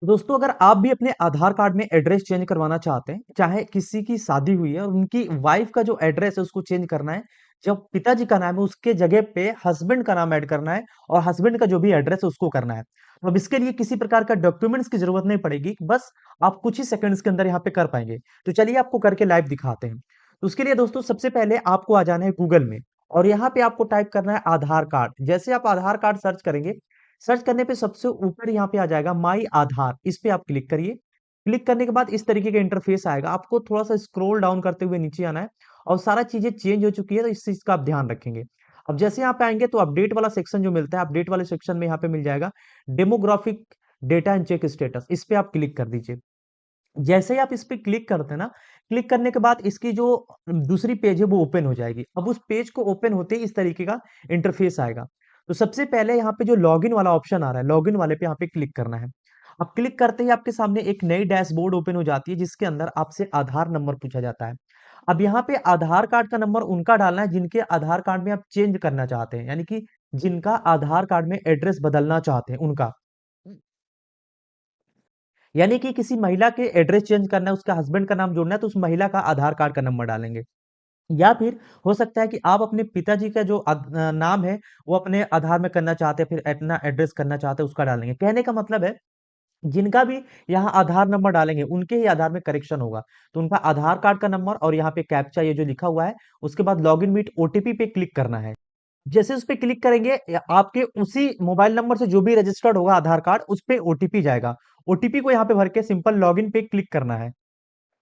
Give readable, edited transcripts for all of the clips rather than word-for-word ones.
दोस्तों अगर आप भी अपने आधार कार्ड में एड्रेस चेंज करवाना चाहते हैं, चाहे किसी की शादी हुई है और उनकी वाइफ का जो एड्रेस है उसको चेंज करना है, जब पिताजी का नाम है उसके जगह पे हस्बैंड का नाम ऐड करना है और हस्बैंड का जो भी एड्रेस है उसको करना है। तो अब इसके लिए किसी प्रकार का डॉक्यूमेंट्स की जरूरत नहीं पड़ेगी, बस आप कुछ ही सेकंड्स के अंदर यहाँ पे कर पाएंगे। तो चलिए आपको करके लाइव दिखाते हैं। तो उसके लिए दोस्तों सबसे पहले आपको आ जाना है गूगल में और यहाँ पे आपको टाइप करना है आधार कार्ड। जैसे आप आधार कार्ड सर्च करेंगे, सर्च करने पे सबसे ऊपर यहाँ पे आ जाएगा माई आधार, इस पे आप क्लिक करिए। क्लिक करने के बाद इस तरीके का इंटरफेस आएगा, आपको थोड़ा सा स्क्रॉल डाउन करते हुए नीचे आना है और सारा चीजें चेंज हो चुकी है तो इस चीज का आप ध्यान रखेंगे। अब जैसे यहाँ पे आएंगे तो अपडेट वाला सेक्शन जो मिलता है, अपडेट वाले सेक्शन में यहाँ पे मिल जाएगा demographic data and check status, इस पे आप क्लिक कर दीजिए। जैसे ही आप इस पे क्लिक करते हैं ना, क्लिक करने के बाद इसकी जो दूसरी पेज है वो ओपन हो जाएगी। अब उस पेज को ओपन होते ही इस तरीके का इंटरफेस आएगा। तो सबसे पहले यहाँ पे जो लॉगिन वाला ऑप्शन आ रहा है, लॉगिन वाले पे यहाँ पे क्लिक करना है। अब क्लिक करते ही आपके सामने एक नई डैशबोर्ड ओपन हो जाती है जिसके अंदर आपसे आधार नंबर पूछा जाता है। अब यहाँ पे आधार कार्ड का नंबर उनका डालना है जिनके आधार कार्ड में आप चेंज करना चाहते हैं, यानी कि जिनका आधार कार्ड में एड्रेस बदलना चाहते हैं उनका। यानी कि किसी महिला के एड्रेस चेंज करना है, उसका हस्बैंड का नाम जोड़ना है तो उस महिला का आधार कार्ड का नंबर डालेंगे। या फिर हो सकता है कि आप अपने पिताजी का जो नाम है वो अपने आधार में करना चाहते हैं, फिर अपना एड्रेस करना चाहते हैं उसका डालेंगे। कहने का मतलब है जिनका भी यहाँ आधार नंबर डालेंगे उनके ही आधार में करेक्शन होगा। तो उनका आधार कार्ड का नंबर और यहाँ पे कैप्चा ये जो लिखा हुआ है, उसके बाद लॉगिन विथ ओटीपी पे क्लिक करना है। जैसे उस पे क्लिक करेंगे आपके उसी मोबाइल नंबर से जो भी रजिस्टर्ड होगा आधार कार्ड, उस पे ओटीपी जाएगा। ओटीपी को यहाँ पे भर के सिंपल लॉगिन पे क्लिक करना है।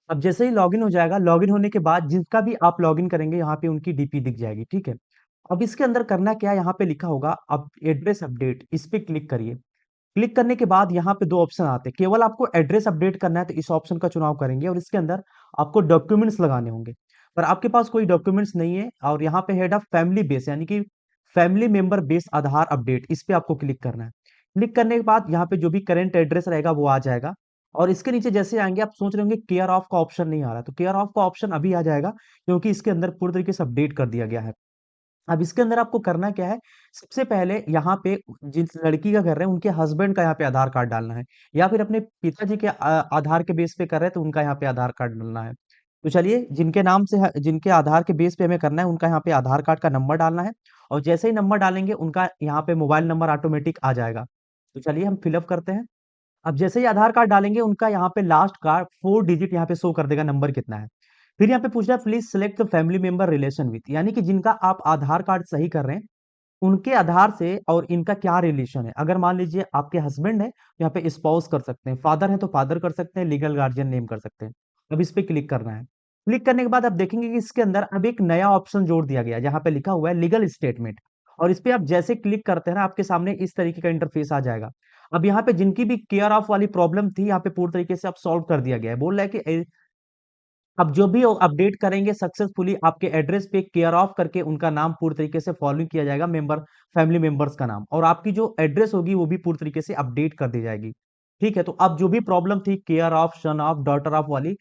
अब जैसे ही लॉगिन हो जाएगा, लॉगिन होने के बाद जिसका भी आप लॉगिन करेंगे यहाँ पे उनकी डीपी दिख जाएगी, ठीक है। अब इसके अंदर करना क्या है, यहाँ पे लिखा होगा अब एड्रेस अपडेट, इस पे क्लिक करिए। क्लिक करने के बाद यहाँ पे दो ऑप्शन आते हैं, केवल आपको एड्रेस अपडेट करना है तो इस ऑप्शन का चुनाव करेंगे और इसके अंदर आपको डॉक्यूमेंट्स लगाने होंगे। पर आपके पास कोई डॉक्यूमेंट्स नहीं है और यहाँ पे हेड ऑफ फैमिली बेस यानी कि फैमिली मेंबर बेस आधार अपडेट, इस पे आपको क्लिक करना है। क्लिक करने के बाद यहाँ पे जो भी करंट एड्रेस रहेगा वो आ जाएगा और इसके नीचे जैसे आएंगे आप सोच रहे होंगे केयर ऑफ का ऑप्शन नहीं आ रहा, तो केयर ऑफ का ऑप्शन अभी आ जाएगा क्योंकि इसके अंदर पूरी तरीके से अपडेट कर दिया गया है। अब इसके अंदर आपको करना क्या है, सबसे पहले यहाँ पे जिस लड़की का कर रहे हैं उनके हस्बैंड का यहाँ पे आधार कार्ड डालना है, या फिर अपने पिताजी के आधार के बेस पे कर रहे हैं तो उनका यहाँ पे आधार कार्ड डालना है। तो चलिए जिनके नाम से जिनके आधार के बेस पे हमें करना है उनका यहाँ पे आधार कार्ड का नंबर डालना है और जैसे ही नंबर डालेंगे उनका यहाँ पे मोबाइल नंबर ऑटोमेटिक आ जाएगा। तो चलिए हम फिलअप करते हैं। अब जैसे ही आधार कार्ड डालेंगे उनका यहाँ पे लास्ट का 4 डिजिट यहाँ पे शो कर देगा नंबर कितना है। फिर यहाँ पे पूछ रहा है please select the family member relation with, यानी कि जिनका आप आधार कार्ड सही कर रहे हैं उनके आधार से और इनका क्या रिलेशन है। अगर मान लीजिए आपके हस्बैंड है तो यहाँ पे स्पाउस कर सकते हैं, फादर है तो फादर कर सकते हैं, लीगल गार्जियन नेम कर सकते हैं। अब इस पे क्लिक करना है। क्लिक करने के बाद आप देखेंगे कि इसके अंदर अब एक नया ऑप्शन जोड़ दिया गया है जहाँ पे लिखा हुआ है लीगल स्टेटमेंट, और इस पे आप जैसे क्लिक करते हैं ना आपके सामने इस तरीके का इंटरफेस आ जाएगा। अब यहाँ पे जिनकी भी केयर ऑफ वाली प्रॉब्लम थी यहाँ पे पूरी तरीके से अब सॉल्व कर दिया गया है। बोल रहा है कि अब जो भी अपडेट करेंगे सक्सेसफुली आपके एड्रेस पे केयर ऑफ करके उनका नाम पूरी तरीके से फॉलो किया जाएगा, मेंबर फैमिली मेंबर्स का नाम, और आपकी जो एड्रेस होगी वो भी पूरी तरीके से अपडेट कर दी जाएगी। ठीक है, तो अब जो भी प्रॉब्लम थी care of, son of, daughter of वाली,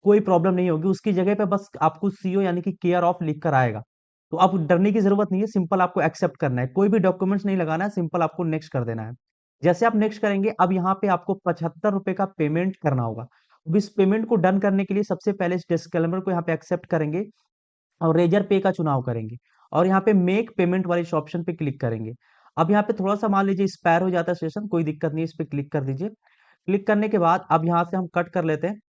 कोई प्रॉब्लम नहीं होगी। उसकी जगह पे बस आपको सीओ यानी कि केयर ऑफ लिख कर आएगा। तो आप डरने की जरूरत नहीं है, सिंपल आपको एक्सेप्ट करना है, कोई भी डॉक्यूमेंट्स नहीं लगाना है, सिंपल आपको नेक्स्ट कर देना है। जैसे आप नेक्स्ट करेंगे अब यहाँ पे आपको 75 रुपए का पेमेंट करना होगा। अब इस पेमेंट को डन करने के लिए सबसे पहले इस डिस्क्लेमर को यहाँ पे एक्सेप्ट करेंगे और रेजर पे का चुनाव करेंगे और यहाँ पे मेक पेमेंट वाले इस ऑप्शन पे क्लिक करेंगे। अब यहाँ पे थोड़ा सा मान लीजिए एक्सपायर हो जाता है सेशन, कोई दिक्कत नहीं, इस पे क्लिक कर दीजिए। क्लिक करने के बाद अब यहाँ से हम कट कर लेते हैं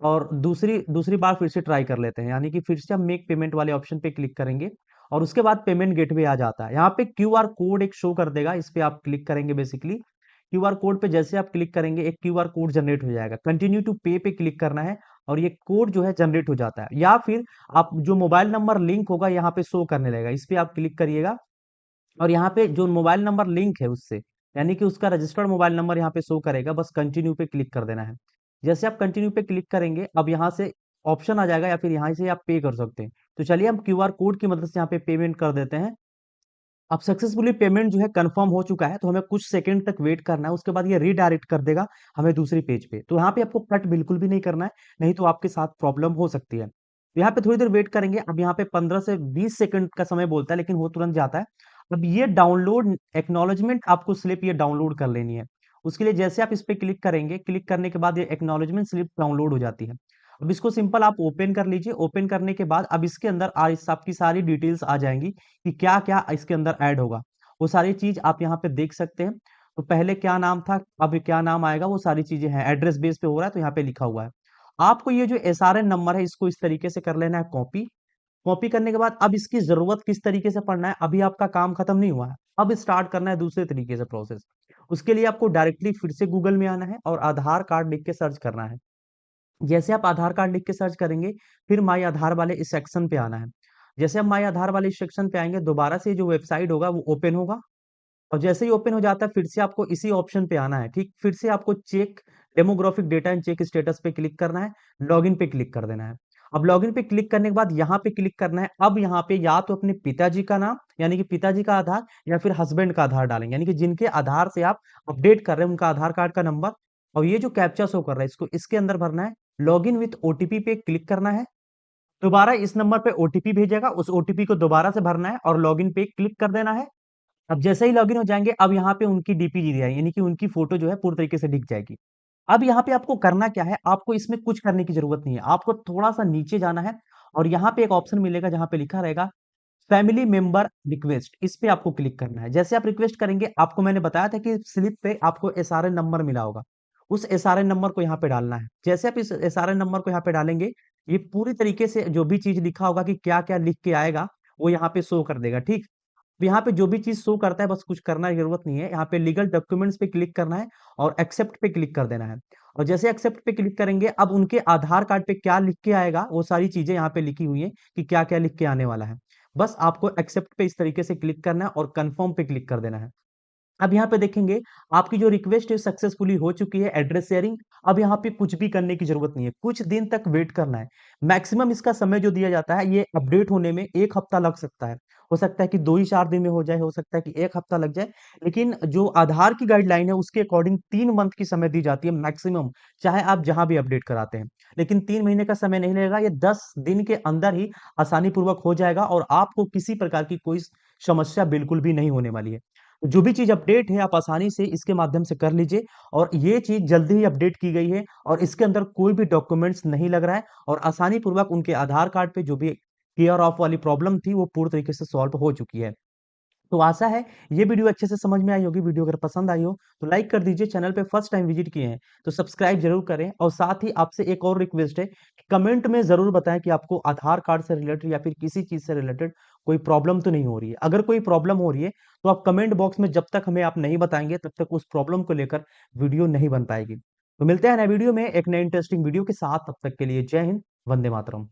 और दूसरी दूसरी बार फिर से ट्राई कर लेते हैं, यानी कि फिर से हम मेक पेमेंट वाले ऑप्शन पे क्लिक करेंगे और उसके बाद पेमेंट गेटवे आ जाता है। यहाँ पे क्यूआर कोड एक शो कर देगा, इस पे आप क्लिक करेंगे। बेसिकली क्यूआर कोड पे जैसे आप क्लिक करेंगे एक क्यूआर कोड जनरेट हो जाएगा, कंटिन्यू टू पे क्लिक करना है और ये कोड जो है जनरेट हो जाता है। या फिर आप जो मोबाइल नंबर लिंक होगा यहाँ पे शो करने लगेगा, इस पे आप क्लिक करिएगा और यहाँ पे जो मोबाइल नंबर लिंक है उससे, यानी कि उसका रजिस्टर्ड मोबाइल नंबर यहाँ पे शो करेगा, बस कंटिन्यू पे क्लिक कर देना है। जैसे आप कंटिन्यू पे क्लिक करेंगे अब यहाँ से ऑप्शन आ जाएगा या फिर यहाँ से आप पे कर सकते हैं। तो चलिए हम क्यूआर कोड की मदद से यहाँ पे पेमेंट कर देते हैं। अब सक्सेसफुली पेमेंट जो है कंफर्म हो चुका है, तो हमें कुछ सेकंड तक वेट करना है, उसके बाद ये रीडायरेक्ट कर देगा हमें दूसरी पेज पे। तो यहाँ पे आपको कट बिल्कुल भी नहीं करना है, नहीं तो आपके साथ प्रॉब्लम हो सकती है। तो यहाँ पे थोड़ी देर वेट करेंगे। अब यहाँ पे 15 से 20 सेकंड का समय बोलता है लेकिन हो तुरंत जाता है। अब ये डाउनलोड एक्नॉलेजमेंट आपको स्लिप ये डाउनलोड कर लेनी है उसके लिए जैसे आप इस पे क्लिक करेंगे, क्लिक करने के बाद ये एक्नॉलेजमेंट स्लिप डाउनलोड हो जाती है। अब इसको सिंपल आप ओपन कर लीजिए। ओपन करने के बाद अब इसके अंदर इस आपकी सारी डिटेल्स आ जाएंगी कि क्या-क्या इसके अंदर ऐड होगा। वो सारी चीज़ आप यहाँ पे देख सकते हैं। तो पहले क्या नाम था, अब क्या नाम आएगा, वो सारी चीज़ें हैं। एड्रेस बेस पे हो रहा है तो यहाँ पे लिखा हुआ है। आपको ये जो एसआरएन नंबर है इसको इस तरीके से कर लेना है कॉपी। कॉपी करने के बाद अब इसकी ज़रूरत किस तरीके से पढ़ना है, अभी आपका काम खत्म नहीं हुआ है। अब स्टार्ट करना है दूसरे तरीके से प्रोसेस। उसके लिए आपको डायरेक्टली फिर से गूगल में आना है और आधार कार्ड लिख के सर्च करना है। जैसे आप आधार कार्ड लिख के सर्च करेंगे, फिर माई आधार वाले इस सेक्शन पे आना है। जैसे हम माई आधार वाले इस सेक्शन पे आएँगे, दोबारा से जो वेबसाइट होगा वो ओपन होगा और जैसे ही ओपन हो जाता है, फिर से आपको इसी ऑप्शन पे आना है, ठीक? फिर से आपको check demographic data and check status पे क्लिक करना है, लॉगिन पे क्लिक कर देना है। अब लॉगिन पे क्लिक करने के बाद यहाँ पे क्लिक करना है। अब यहाँ पे या तो अपने पिताजी का नाम, यानी कि पिताजी का आधार या फिर हस्बैंड का आधार डालेंगे, यानी कि जिनके आधार से आप अपडेट कर रहे हैं, उनका आधार कार्ड का नंबर और ये जो कैप्चा शो कर रहा है, इसको इसके अंदर भरना है। लॉगिन विथ ओटीपी पे क्लिक करना है। दोबारा इस नंबर पे ओटीपी भेजेगा, उस ओटीपी को दोबारा से भरना है और लॉगिन पे क्लिक कर देना है। अब जैसे ही लॉगिन हो जाएँगे, अब यहाँ पे उनकी डीपी दी जाएगी, यानी कि उनकी फ़ोटो जो है पूरी तरीके से दिख जाएगी। अब यहाँ पे आपको करना क्या है, आपको इसमें कुछ करने की ज़रूरत नहीं है। आपको थोड़ा-सा नीचे जाना है और यहाँ पे एक ऑप्शन मिलेगा जहाँ पे लिखा रहेगा फैमिली मेंबर रिक्वेस्ट, इस पे आपको क्लिक करना है। जैसे आप रिक्वेस्ट करेंगे, आपको मैंने बताया था कि स्लिप पे आपको एसआरएन नंबर मिला होगा। उस एसआरएन नंबर को यहाँ पे डालना है। जैसे आप इस एसआरएन नंबर को यहाँ पे डालेंगे, ये पूरी तरीके से जो भी चीज़ लिखा होगा कि क्या-क्या लिख के आएगा, वो यहाँ पे शो कर देगा, ठीक? अब यहाँ पे जो भी चीज़ शो करता है बस कुछ करना की ज़रूरत नहीं है। यहाँ पे लीगल डॉक्यूमेंट्स पे क्लिक करना है और एक्सेप्ट पे क्लिक कर देना है। और जैसे एक्सेप्ट पे क्लिक करेंगे, अब उनके आधार कार्ड पे क्या लिख के आएगा, वो सारी चीज़ें यहाँ पे लिखी हुई हैं कि क्या-क्या लिख के आने वाला है। बस आपको एक्सेप्ट पे इस तरीके से क्लिक करना है और कन्फर्म पे क्लिक कर देना है। अब यहाँ पे देखेंगे आपकी जो रिक्वेस्ट है सक्सेसफुली हो चुकी है एड्रेस शेयरिंग। अब यहाँ पे कुछ भी करने की ज़रूरत नहीं है, कुछ दिन तक वेट करना है। मैक्सिमम इसका समय जो दिया जाता है ये अपडेट होने में 1 हफ्ता लग सकता है। हो सकता है कि 2 ही 4 दिन में हो जाए, हो सकता है कि 1 हफ्ता लग जाए। लेकिन जो आधार की गाइडलाइन है उसके अकॉर्डिंग 3 मंथ की समय दी जाती है मैक्सिमम, चाहे आप जहाँ भी अपडेट कराते हैं। लेकिन 3 महीने का समय नहीं लगेगा, ये 10 दिन के अंदर ही आसानी पूर्वक हो जाएगा और आपको किसी प्रकार की कोई समस्या बिल्कुल भी नहीं होने वाली है। जो भी चीज़ अपडेट है आप आसानी से इसके माध्यम से कर लीजिए और ये चीज़ जल्दी ही अपडेट की गई है और इसके अंदर कोई भी डॉक्यूमेंट्स नहीं लग रहा है और आसानी पूर्वक उनके आधार कार्ड पे जो भी केयर ऑफ वाली प्रॉब्लम थी वो पूरी तरीके से सॉल्व हो चुकी है। तो आशा है ये वीडियो अच्छे से समझ में आई होगी। वीडियो अगर पसंद आई हो तो लाइक कर दीजिए। चैनल पे फर्स्ट टाइम विजिट किए हैं तो सब्सक्राइब जरूर करें और साथ ही आपसे एक और रिक्वेस्ट है कि कमेंट में जरूर बताएं कि आपको आधार कार्ड से रिलेटेड या फिर किसी चीज से रिलेटेड कोई प्रॉब्लम तो नहीं हो रही है। अगर कोई प्रॉब्लम हो रही है तो आप कमेंट बॉक्स में जब तक हमें आप नहीं बताएंगे तब तक उस प्रॉब्लम को लेकर वीडियो नहीं बन पाएगी। तो मिलते हैं नए वीडियो में एक नए इंटरेस्टिंग वीडियो के साथ। तब तक के लिए जय हिंद, वंदे मातरम।